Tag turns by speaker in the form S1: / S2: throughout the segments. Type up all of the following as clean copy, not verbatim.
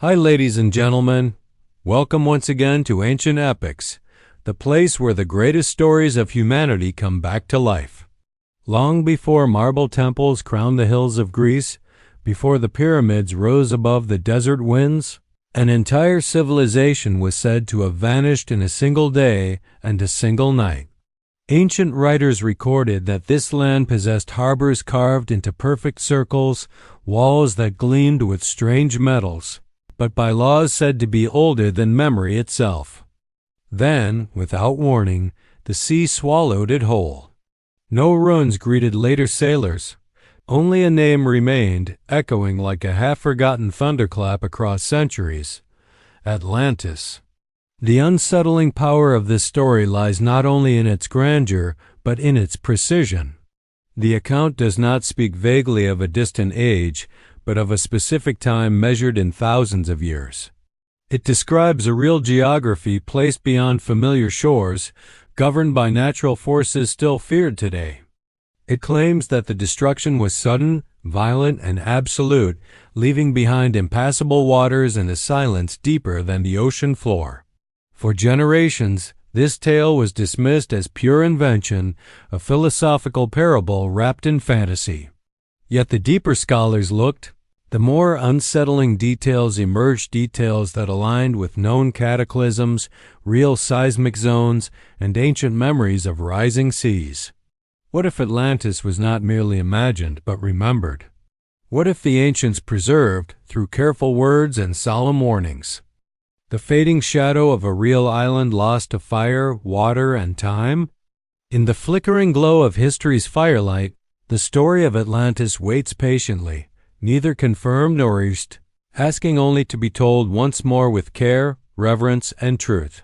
S1: Hi, ladies and gentlemen. Welcome once again to Ancient Epics, the place where the greatest stories of humanity come back to life. Long before marble temples crowned the hills of Greece, before the pyramids rose above the desert winds, an entire civilization was said to have vanished in a single day and a single night. Ancient writers recorded that this land possessed harbors carved into perfect circles, walls that gleamed with strange metals, but by laws said to be older than memory itself. Then, without warning, the sea swallowed it whole. No ruins greeted later sailors. Only a name remained, echoing like a half-forgotten thunderclap across centuries: Atlantis. The unsettling power of this story lies not only in its grandeur, but in its precision. The account does not speak vaguely of a distant age, but of a specific time measured in thousands of years. It describes a real geography placed beyond familiar shores, governed by natural forces still feared today. It claims that the destruction was sudden, violent, and absolute, leaving behind impassable waters and a silence deeper than the ocean floor. For generations, this tale was dismissed as pure invention, a philosophical parable wrapped in fantasy. Yet the deeper scholars looked, the more unsettling details emerged, details that aligned with known cataclysms, real seismic zones, and ancient memories of rising seas. What if Atlantis was not merely imagined, but remembered? What if the ancients preserved, through careful words and solemn warnings, the fading shadow of a real island lost to fire, water, and time? In the flickering glow of history's firelight, the story of Atlantis waits patiently, neither confirmed nor erased, asking only to be told once more with care, reverence, and truth.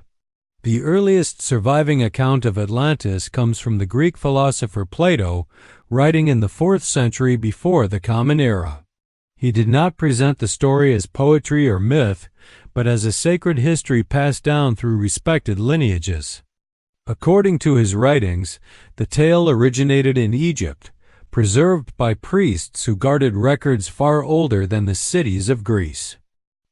S1: The earliest surviving account of Atlantis comes from the Greek philosopher Plato, writing in the 4th century before the Common Era. He did not present the story as poetry or myth, but as a sacred history passed down through respected lineages. According to his writings, the tale originated in Egypt, preserved by priests who guarded records far older than the cities of Greece.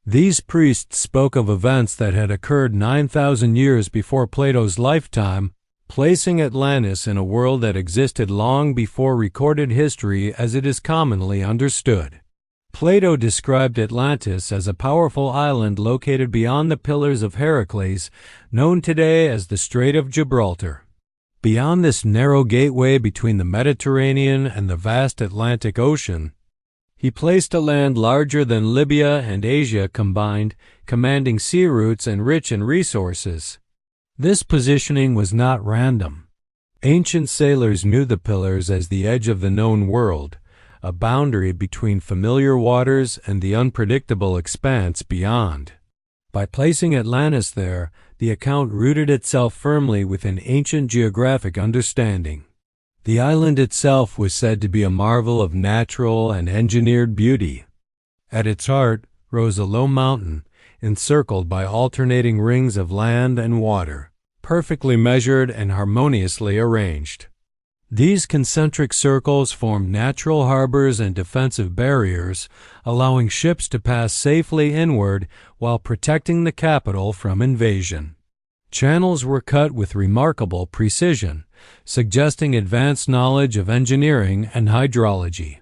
S1: These priests spoke of events that had occurred 9,000 years before Plato's lifetime, placing Atlantis in a world that existed long before recorded history as it is commonly understood. Plato described Atlantis as a powerful island located beyond the Pillars of Heracles, known today as the Strait of Gibraltar. Beyond this narrow gateway between the Mediterranean and the vast Atlantic Ocean, he placed a land larger than Libya and Asia combined, commanding sea routes and rich in resources. This positioning was not random. Ancient sailors knew the Pillars as the edge of the known world, a boundary between familiar waters and the unpredictable expanse beyond. By placing Atlantis there, the account rooted itself firmly within ancient geographic understanding. The island itself was said to be a marvel of natural and engineered beauty. At its heart rose a low mountain, encircled by alternating rings of land and water, perfectly measured and harmoniously arranged. These concentric circles formed natural harbors and defensive barriers, allowing ships to pass safely inward while protecting the capital from invasion. Channels were cut with remarkable precision, suggesting advanced knowledge of engineering and hydrology.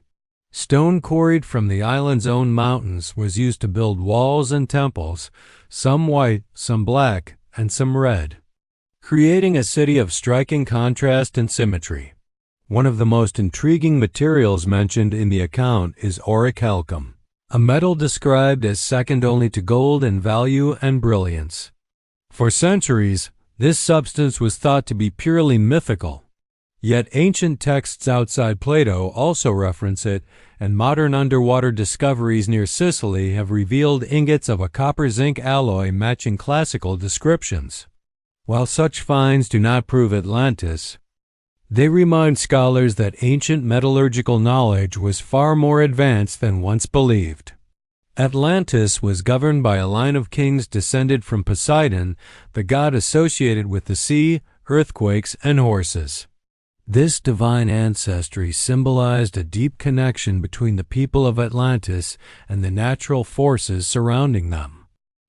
S1: Stone quarried from the island's own mountains was used to build walls and temples, some white, some black, and some red, creating a city of striking contrast and symmetry. One of the most intriguing materials mentioned in the account is orichalcum, a metal described as second only to gold in value and brilliance. For centuries, this substance was thought to be purely mythical. Yet ancient texts outside Plato also reference it, and modern underwater discoveries near Sicily have revealed ingots of a copper-zinc alloy matching classical descriptions. While such finds do not prove Atlantis, they remind scholars that ancient metallurgical knowledge was far more advanced than once believed. Atlantis was governed by a line of kings descended from Poseidon, the god associated with the sea, earthquakes, and horses. This divine ancestry symbolized a deep connection between the people of Atlantis and the natural forces surrounding them.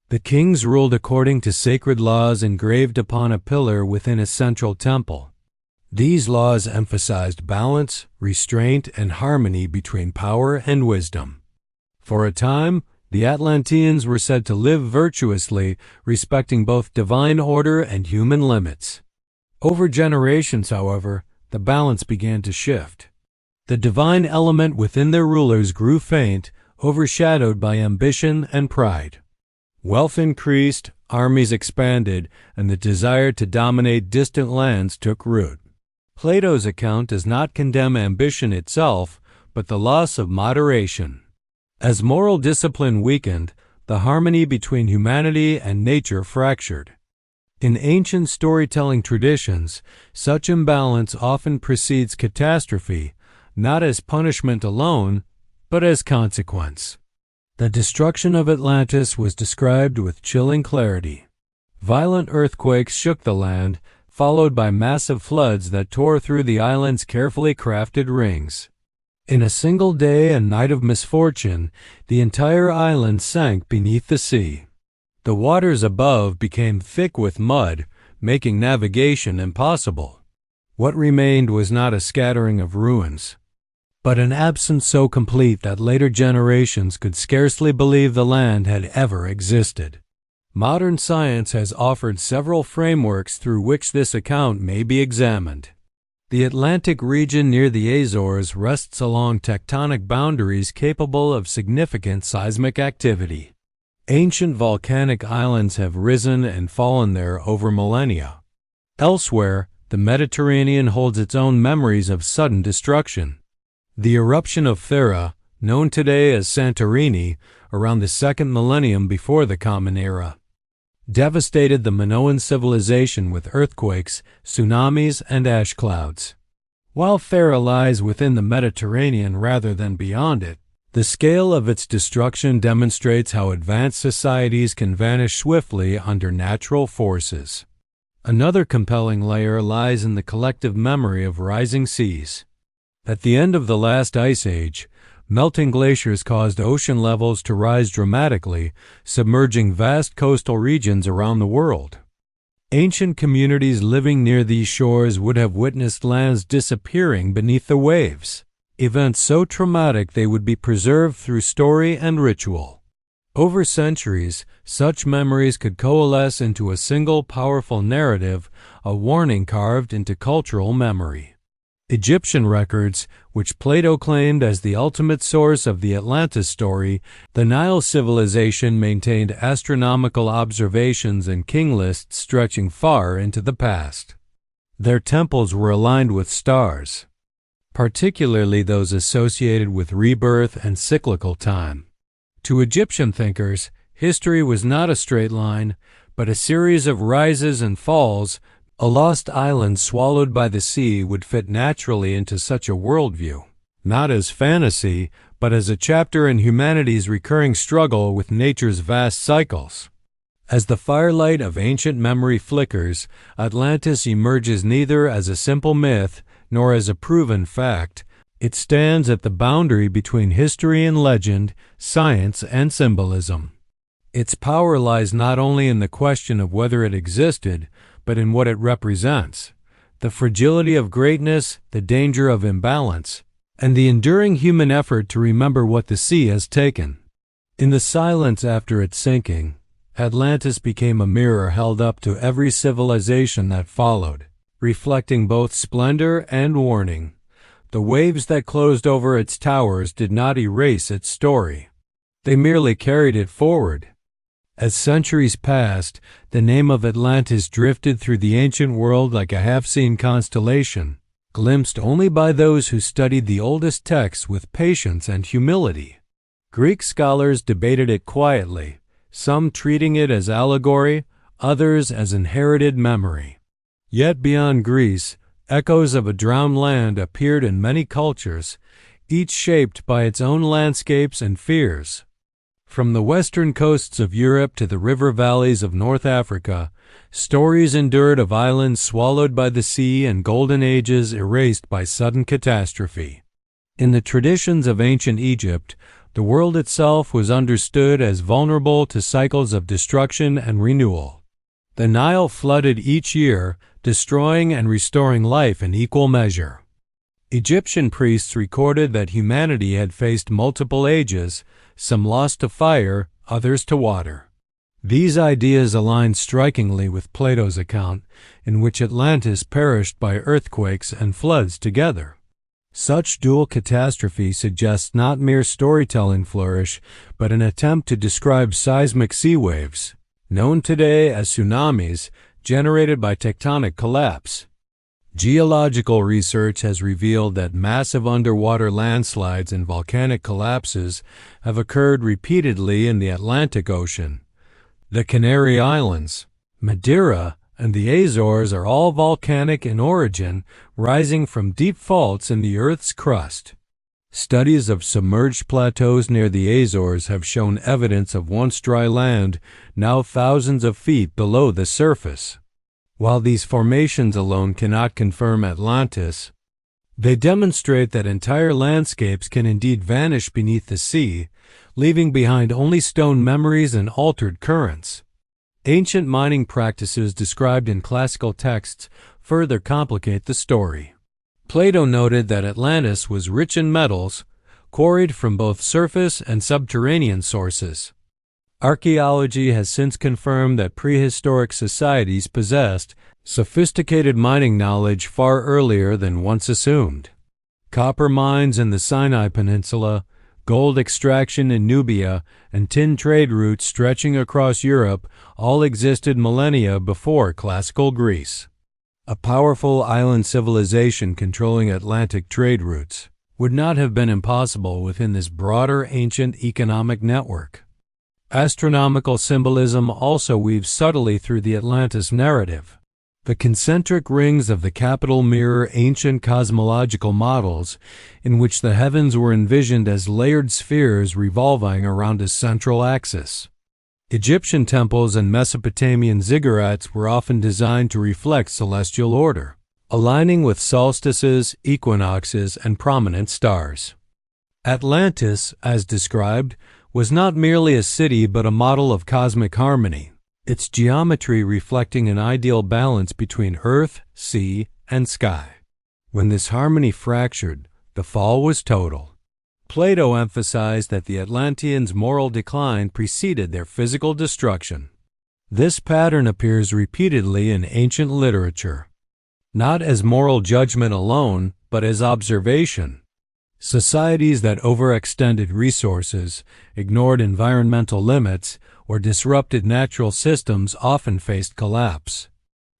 S1: The kings ruled according to sacred laws engraved upon a pillar within a central temple. These laws emphasized balance, restraint, and harmony between power and wisdom. For a time, the Atlanteans were said to live virtuously, respecting both divine order and human limits. Over generations, however, the balance began to shift. The divine element within their rulers grew faint, overshadowed by ambition and pride. Wealth increased, armies expanded, and the desire to dominate distant lands took root. Plato's account does not condemn ambition itself, but the loss of moderation. As moral discipline weakened, the harmony between humanity and nature fractured. In ancient storytelling traditions, such imbalance often precedes catastrophe, not as punishment alone, but as consequence. The destruction of Atlantis was described with chilling clarity. Violent earthquakes shook the land, followed by massive floods that tore through the island's carefully crafted rings. In a single day and night of misfortune, the entire island sank beneath the sea. The waters above became thick with mud, making navigation impossible. What remained was not a scattering of ruins, but an absence so complete that later generations could scarcely believe the land had ever existed. Modern science has offered several frameworks through which this account may be examined. The Atlantic region near the Azores rests along tectonic boundaries capable of significant seismic activity. Ancient volcanic islands have risen and fallen there over millennia. Elsewhere, the Mediterranean holds its own memories of sudden destruction. The eruption of Thera, known today as Santorini, around the second millennium before the Common Era, devastated the Minoan civilization with earthquakes, tsunamis, and ash clouds. While Thera lies within the Mediterranean rather than beyond it, the scale of its destruction demonstrates how advanced societies can vanish swiftly under natural forces. Another compelling layer lies in the collective memory of rising seas. At the end of the last ice age, melting glaciers caused ocean levels to rise dramatically, submerging vast coastal regions around the world. Ancient communities living near these shores would have witnessed lands disappearing beneath the waves, events so traumatic they would be preserved through story and ritual. Over centuries, such memories could coalesce into a single powerful narrative, a warning carved into cultural memory. Egyptian records, which Plato claimed as the ultimate source of the Atlantis story, the Nile civilization maintained astronomical observations and king lists stretching far into the past. Their temples were aligned with stars, particularly those associated with rebirth and cyclical time. To Egyptian thinkers, history was not a straight line, but a series of rises and falls. A lost island swallowed by the sea would fit naturally into such a worldview, not as fantasy, but as a chapter in humanity's recurring struggle with nature's vast cycles. As the firelight of ancient memory flickers, Atlantis emerges neither as a simple myth nor as a proven fact. It stands at the boundary between history and legend, science and symbolism. Its power lies not only in the question of whether it existed, but in what it represents: the fragility of greatness, the danger of imbalance, and the enduring human effort to remember what the sea has taken. In the silence after its sinking, Atlantis became a mirror held up to every civilization that followed, reflecting both splendor and warning. The waves that closed over its towers did not erase its story. They merely carried it forward. As centuries passed, the name of Atlantis drifted through the ancient world like a half-seen constellation, glimpsed only by those who studied the oldest texts with patience and humility. Greek scholars debated it quietly, some treating it as allegory, others as inherited memory. Yet beyond Greece, echoes of a drowned land appeared in many cultures, each shaped by its own landscapes and fears. From the western coasts of Europe to the river valleys of North Africa, stories endured of islands swallowed by the sea and golden ages erased by sudden catastrophe. In the traditions of ancient Egypt, the world itself was understood as vulnerable to cycles of destruction and renewal. The Nile flooded each year, destroying and restoring life in equal measure. Egyptian priests recorded that humanity had faced multiple ages, some lost to fire, others to water. These ideas align strikingly with Plato's account, in which Atlantis perished by earthquakes and floods together. Such dual catastrophe suggests not mere storytelling flourish, but an attempt to describe seismic sea waves, known today as tsunamis, generated by tectonic collapse. Geological research has revealed that massive underwater landslides and volcanic collapses have occurred repeatedly in the Atlantic Ocean. The Canary Islands, Madeira, and the Azores are all volcanic in origin, rising from deep faults in the Earth's crust. Studies of submerged plateaus near the Azores have shown evidence of once dry land, now thousands of feet below the surface. While these formations alone cannot confirm Atlantis, they demonstrate that entire landscapes can indeed vanish beneath the sea, leaving behind only stone memories and altered currents. Ancient mining practices described in classical texts further complicate the story. Plato noted that Atlantis was rich in metals, quarried from both surface and subterranean sources. Archaeology has since confirmed that prehistoric societies possessed sophisticated mining knowledge far earlier than once assumed. Copper mines in the Sinai Peninsula, gold extraction in Nubia, and tin trade routes stretching across Europe all existed millennia before classical Greece. A powerful island civilization controlling Atlantic trade routes would not have been impossible within this broader ancient economic network. Astronomical symbolism also weaves subtly through the Atlantis narrative. The concentric rings of the capital mirror ancient cosmological models in which the heavens were envisioned as layered spheres revolving around a central axis. Egyptian temples and Mesopotamian ziggurats were often designed to reflect celestial order, aligning with solstices, equinoxes, and prominent stars. Atlantis, as described, was not merely a city but a model of cosmic harmony, its geometry reflecting an ideal balance between earth, sea, and sky. When this harmony fractured, the fall was total. Plato emphasized that the Atlanteans' moral decline preceded their physical destruction. This pattern appears repeatedly in ancient literature, not as moral judgment alone, but as observation. Societies that overextended resources, ignored environmental limits, or disrupted natural systems often faced collapse.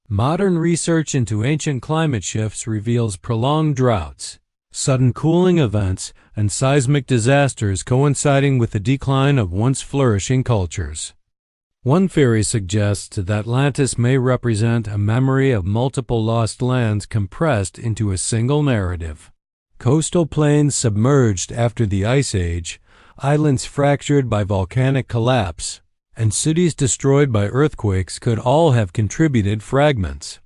S1: Modern research into ancient climate shifts reveals prolonged droughts, sudden cooling events, and seismic disasters coinciding with the decline of once flourishing cultures. One theory suggests that Atlantis may represent a memory of multiple lost lands compressed into a single narrative. Coastal plains submerged after the Ice Age, islands fractured by volcanic collapse, and cities destroyed by earthquakes could all have contributed fragments.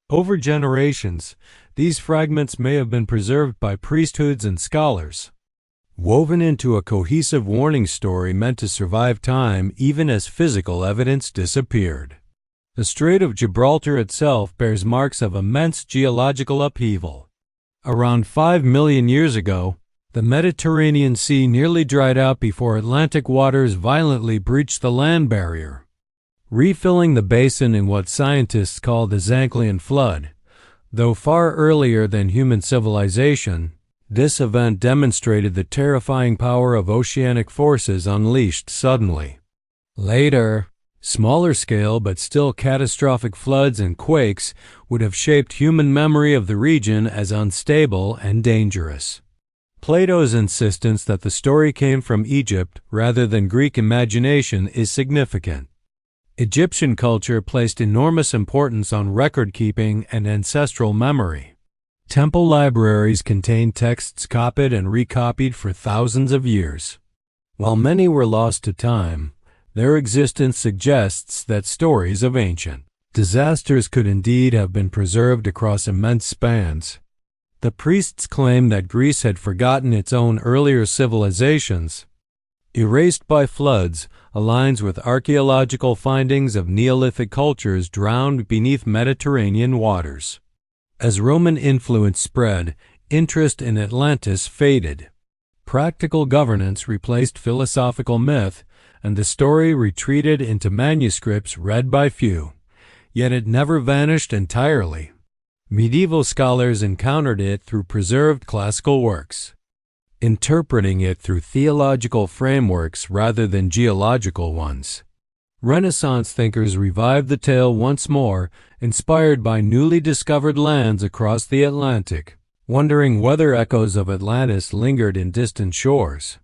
S1: Over generations, these fragments may have been preserved by priesthoods and scholars, woven into a cohesive warning story meant to survive time even as physical evidence disappeared. The Strait of Gibraltar itself bears marks of immense geological upheaval. Around 5 million years ago, the Mediterranean Sea nearly dried out before Atlantic waters violently breached the land barrier, refilling the basin in what scientists call the Zanclean Flood. Though far earlier than human civilization, this event demonstrated the terrifying power of oceanic forces unleashed suddenly. Later, smaller scale but still catastrophic floods and quakes would have shaped human memory of the region as unstable and dangerous. Plato's insistence that the story came from Egypt rather than Greek imagination is significant. Egyptian culture placed enormous importance on record-keeping and ancestral memory. Temple libraries contained texts copied and recopied for thousands of years. While many were lost to time, their existence suggests that stories of ancient disasters could indeed have been preserved across immense spans. The priests claim that Greece had forgotten its own earlier civilizations, erased by floods, aligns with archaeological findings of Neolithic cultures drowned beneath Mediterranean waters. As Roman influence spread, interest in Atlantis faded. Practical governance replaced philosophical myth, and the story retreated into manuscripts read by few. Yet it never vanished entirely. Medieval scholars encountered it through preserved classical works, interpreting it through theological frameworks rather than geological ones. Renaissance thinkers revived the tale once more, inspired by newly discovered lands across the Atlantic, wondering whether echoes of Atlantis lingered in distant shores.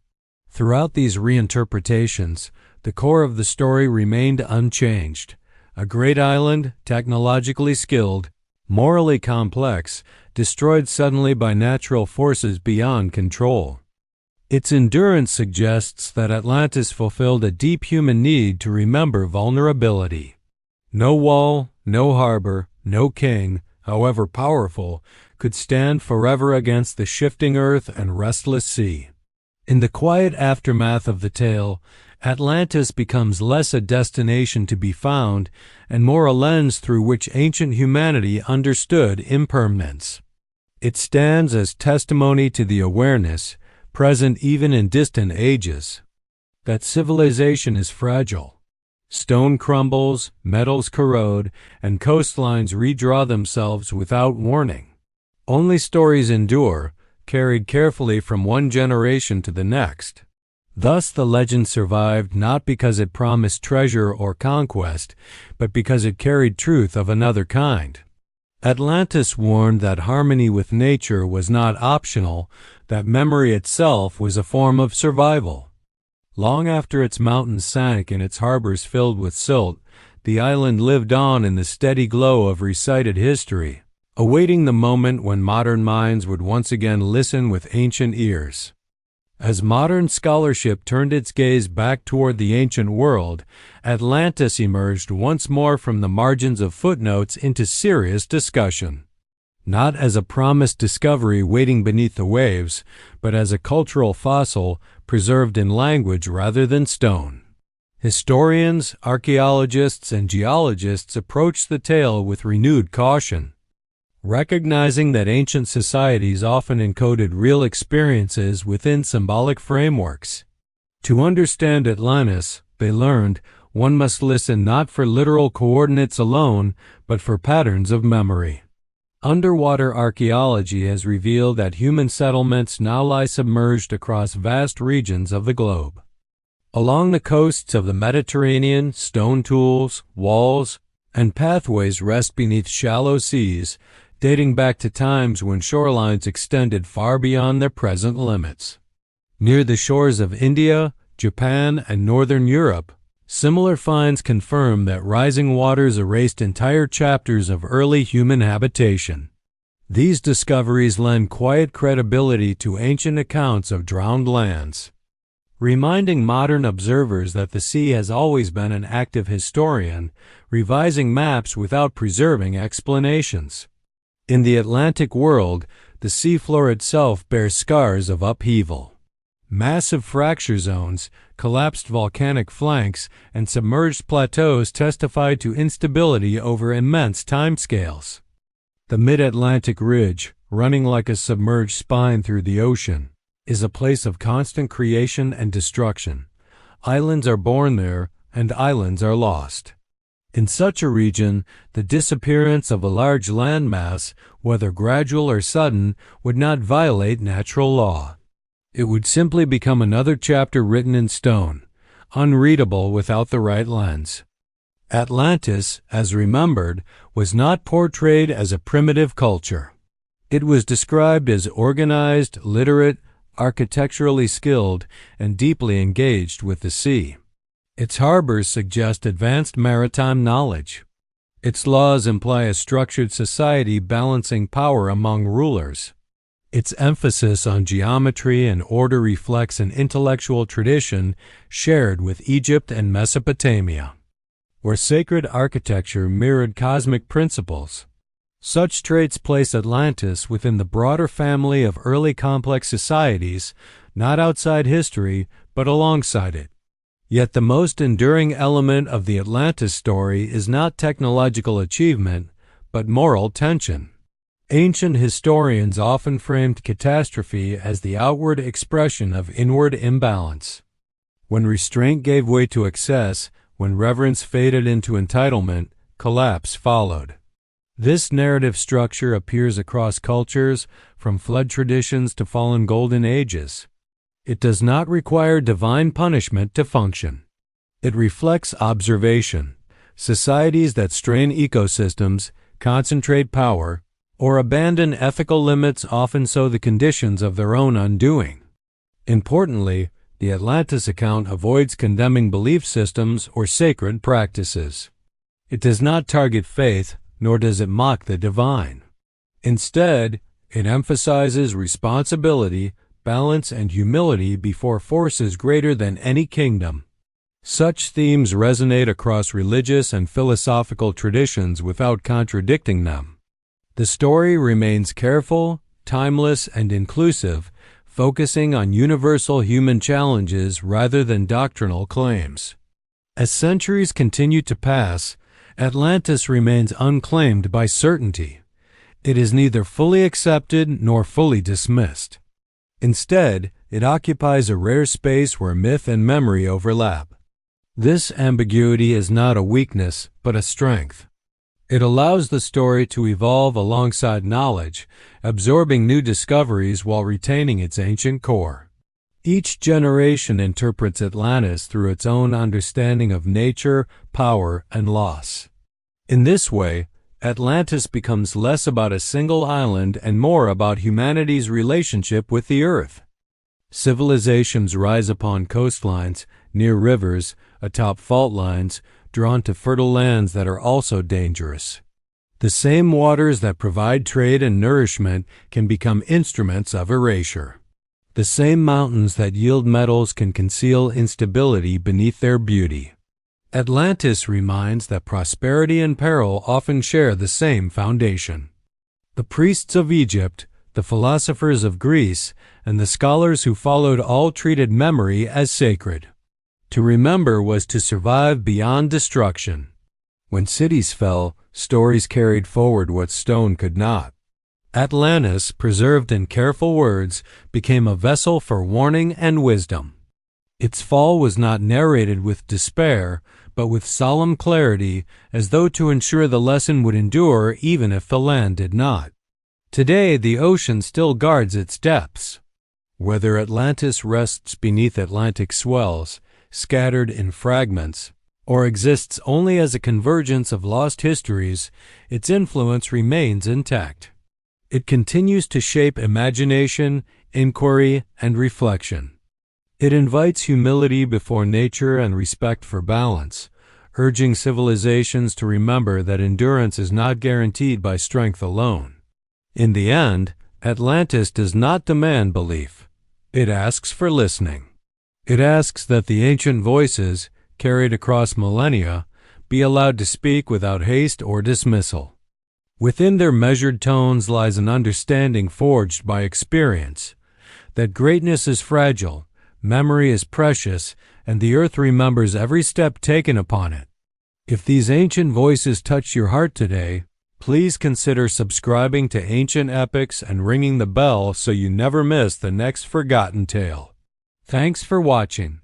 S1: Throughout these reinterpretations, the core of the story remained unchanged. A great island, technologically skilled, morally complex, destroyed suddenly by natural forces beyond control. Its endurance suggests that Atlantis fulfilled a deep human need to remember vulnerability. No wall, no harbor, no king, however powerful, could stand forever against the shifting earth and restless sea. In the quiet aftermath of the tale, Atlantis becomes less a destination to be found and more a lens through which ancient humanity understood impermanence. It stands as testimony to the awareness, present even in distant ages, that civilization is fragile. Stone crumbles, metals corrode, and coastlines redraw themselves without warning. Only stories endure, carried carefully from one generation to the next. Thus the legend survived not because it promised treasure or conquest, but because it carried truth of another kind. Atlantis warned that harmony with nature was not optional, that memory itself was a form of survival. Long after its mountains sank and its harbors filled with silt, the island lived on in the steady glow of recited history, awaiting the moment when modern minds would once again listen with ancient ears. As modern scholarship turned its gaze back toward the ancient world, Atlantis emerged once more from the margins of footnotes into serious discussion. Not as a promised discovery waiting beneath the waves, but as a cultural fossil preserved in language rather than stone. Historians, archaeologists, and geologists approach the tale with renewed caution, recognizing that ancient societies often encoded real experiences within symbolic frameworks. To understand Atlantis, they learned, one must listen not for literal coordinates alone, but for patterns of memory. Underwater archaeology has revealed that human settlements now lie submerged across vast regions of the globe. Along the coasts of the Mediterranean, stone tools, walls, and pathways rest beneath shallow seas, dating back to times when shorelines extended far beyond their present limits. Near the shores of India, Japan, and northern Europe, similar finds confirm that rising waters erased entire chapters of early human habitation. These discoveries lend quiet credibility to ancient accounts of drowned lands, reminding modern observers that the sea has always been an active historian, revising maps without preserving explanations. In the Atlantic world, the seafloor itself bears scars of upheaval. Massive fracture zones, collapsed volcanic flanks, and submerged plateaus testify to instability over immense timescales. The mid-Atlantic ridge, running like a submerged spine through the ocean, is a place of constant creation and destruction. Islands are born there, and islands are lost. In such a region, the disappearance of a large landmass, whether gradual or sudden, would not violate natural law. It would simply become another chapter written in stone, unreadable without the right lens. Atlantis, as remembered, was not portrayed as a primitive culture. It was described as organized, literate, architecturally skilled, and deeply engaged with the sea. Its harbors suggest advanced maritime knowledge. Its laws imply a structured society balancing power among rulers. Its emphasis on geometry and order reflects an intellectual tradition shared with Egypt and Mesopotamia, where sacred architecture mirrored cosmic principles. Such traits place Atlantis within the broader family of early complex societies, not outside history, but alongside it. Yet the most enduring element of the Atlantis story is not technological achievement, but moral tension. Ancient historians often framed catastrophe as the outward expression of inward imbalance. When restraint gave way to excess, when reverence faded into entitlement, collapse followed. This narrative structure appears across cultures, from flood traditions to fallen golden ages. It does not require divine punishment to function. It reflects observation. Societies that strain ecosystems, concentrate power, or abandon ethical limits often sow the conditions of their own undoing. Importantly, the Atlantis account avoids condemning belief systems or sacred practices. It does not target faith, nor does it mock the divine. Instead, it emphasizes responsibility, balance, and humility before forces greater than any kingdom. Such themes resonate across religious and philosophical traditions without contradicting them. The story remains careful, timeless, and inclusive, focusing on universal human challenges rather than doctrinal claims. As centuries continue to pass, Atlantis remains unclaimed by certainty. It is neither fully accepted nor fully dismissed. Instead, it occupies a rare space where myth and memory overlap. This ambiguity is not a weakness, but a strength. It allows the story to evolve alongside knowledge, absorbing new discoveries while retaining its ancient core. Each generation interprets Atlantis through its own understanding of nature, power, and loss. In this way, Atlantis becomes less about a single island and more about humanity's relationship with the earth. Civilizations rise upon coastlines, near rivers, atop fault lines, drawn to fertile lands that are also dangerous. The same waters that provide trade and nourishment can become instruments of erasure. The same mountains that yield metals can conceal instability beneath their beauty. Atlantis reminds that prosperity and peril often share the same foundation. The priests of Egypt, the philosophers of Greece, and the scholars who followed all treated memory as sacred. To remember was to survive beyond destruction. When cities fell, stories carried forward what stone could not. Atlantis, preserved in careful words, became a vessel for warning and wisdom. Its fall was not narrated with despair, but with solemn clarity, as though to ensure the lesson would endure even if the land did not. Today, the ocean still guards its depths. Whether Atlantis rests beneath Atlantic swells, scattered in fragments, or exists only as a convergence of lost histories, its influence remains intact. It continues to shape imagination, inquiry, and reflection. It invites humility before nature and respect for balance, urging civilizations to remember that endurance is not guaranteed by strength alone. In the end, Atlantis does not demand belief. It asks for listening. It asks that the ancient voices, carried across millennia, be allowed to speak without haste or dismissal. Within their measured tones lies an understanding forged by experience, that greatness is fragile, memory is precious, and the earth remembers every step taken upon it. If these ancient voices touch your heart today, please consider subscribing to Ancient Epics and ringing the bell so you never miss the next forgotten tale. Thanks for watching.